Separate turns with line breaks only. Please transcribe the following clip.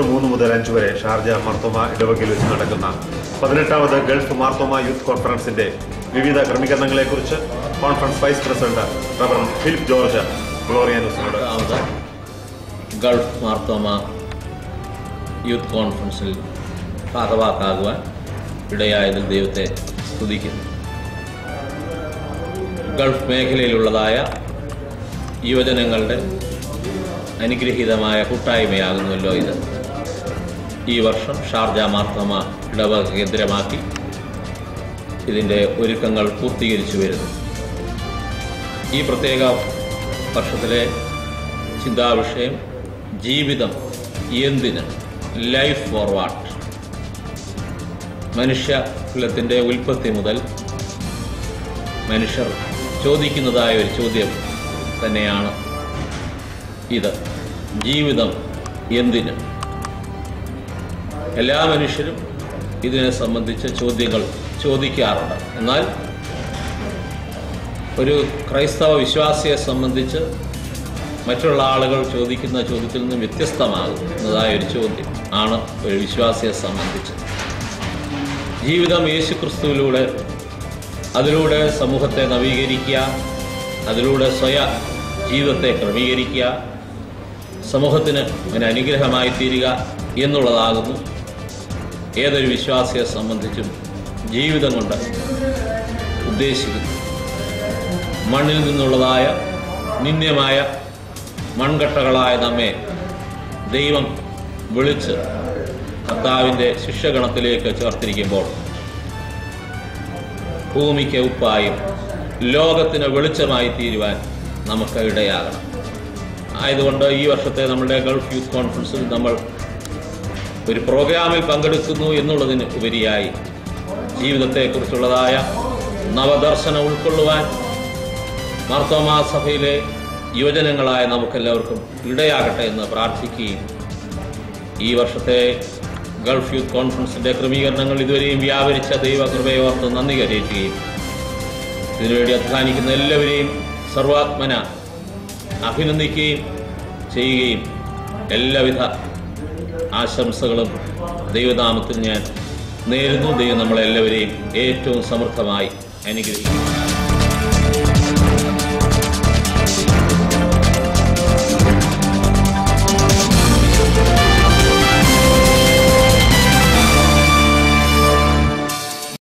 3 മുതൽ 5 വരെ ഷാർജ മാർത്തോമ ഇടവകയിൽ വെച്ച് നടക്കുന്ന 18ാമത് ഗൾഫ് മാർത്തോമ യൂത്ത് കോൺഫറൻസിന്റെ വിവിധ ക്രമീകരണങ്ങളെക്കുറിച്ച് conference vice president Rev Philip George Gloria ന്യൂസിനോട്.
ഗൾഫ് മാർത്തോമ യൂത്ത് കോൺഫറൻസിൽ ഭാഗവാക്കാകുവാൻ ഇടയായതിൽ ദൈവത്തെ സ്തുതിക്കുന്നു. ഗൾഫ് മേഖലയിലുള്ളതായ യുവജനങ്ങളുടെ അനുഗ്രഹീതമായ കൂട്ടായ്മയാകുന്നുവല്ലോ ഇത്. ഈ വർഷം ഷാർജ മാർത്തോമ ഇടവക കേന്ദ്രമാക്കി ഇതിൻ്റെ ഒരുക്കങ്ങൾ പൂർത്തീകരിച്ചു വരുന്നു. ഈ പ്രത്യേക വർഷത്തിലെ ചിന്താവിഷയം ജീവിതം എന്തിന്, ലൈഫ് ഫോർവാർഡ്. മനുഷ്യകുലത്തിൻ്റെ ഉൽപ്പത്തി മുതൽ മനുഷ്യർ ചോദിക്കുന്നതായ ഒരു ചോദ്യം തന്നെയാണ് ഇത്. ജീവിതം എന്തിന്? എല്ലാ മനുഷ്യരും ഇതിനെ സംബന്ധിച്ച് ചോദ്യങ്ങൾ ചോദിക്കാറുണ്ട്. എന്നാൽ ഒരു ക്രൈസ്തവ വിശ്വാസിയെ സംബന്ധിച്ച് മറ്റുള്ള ആളുകൾ ചോദിക്കുന്ന ചോദ്യത്തിൽ നിന്നും വ്യത്യസ്തമാകുന്നതായ ഒരു ചോദ്യം ആണ് ഒരു വിശ്വാസിയെ സംബന്ധിച്ച്. ജീവിതം യേശുക്രിസ്തുവിലൂടെ, അതിലൂടെ സമൂഹത്തെ നവീകരിക്കുക, അതിലൂടെ സ്വയം ജീവിതത്തെ ക്രമീകരിക്കുക, സമൂഹത്തിന് ഒരു അനുഗ്രഹമായി തീരുക എന്നുള്ളതാകുന്നു ഏതൊരു വിശ്വാസിയെ സംബന്ധിച്ചും ജീവിതം കൊണ്ട് ഉദ്ദേശിക്കുന്നു. മണ്ണിൽ നിന്നുള്ളതായ നിന്ദ്യമായ മൺകട്ടകളായ നമ്മെ ദൈവം വിളിച്ച് കർത്താവിൻ്റെ ശിഷ്യഗണത്തിലേക്ക് ചേർത്തിരിക്കുമ്പോൾ ഭൂമിക്ക് ഉപ്പായും ലോകത്തിന് വെളിച്ചമായി തീരുവാൻ നമുക്ക് ഇടയാകണം. ആയതുകൊണ്ട് ഈ വർഷത്തെ നമ്മുടെ ഗൾഫ് യൂത്ത് കോൺഫറൻസിൽ നമ്മൾ ഒരു പ്രോഗ്രാമിൽ പങ്കെടുക്കുന്നു എന്നുള്ളതിന് ഉപരിയായി ജീവിതത്തെക്കുറിച്ചുള്ളതായ നവദർശനം ഉൾക്കൊള്ളുവാൻ മാർത്തോമാ സഭയിലെ യുവജനങ്ങളായ നമുക്കെല്ലാവർക്കും ഇടയാകട്ടെ എന്ന് പ്രാർത്ഥിക്കുകയും ഈ വർഷത്തെ ഗൾഫ് യൂത്ത് കോൺഫറൻസിൻ്റെ ക്രമീകരണങ്ങൾ ഇതുവരെയും വ്യാപരിച്ച ദൈവകൃപയോർത്ത് നന്ദി കരയറ്റുകയും ഇതിനുവേണ്ടി അധ്വാനിക്കുന്ന എല്ലാവരെയും സർവാത്മന അഭിനന്ദിക്കുകയും ചെയ്യുകയും എല്ലാവിധ ആശംസകളും ദൈവനാമത്തിൽ ഞാൻ നേരുന്നു. ദൈവം നമ്മളെല്ലാവരെയും ഏറ്റവും സമൃദ്ധമായി അനുഗ്രഹിക്കും.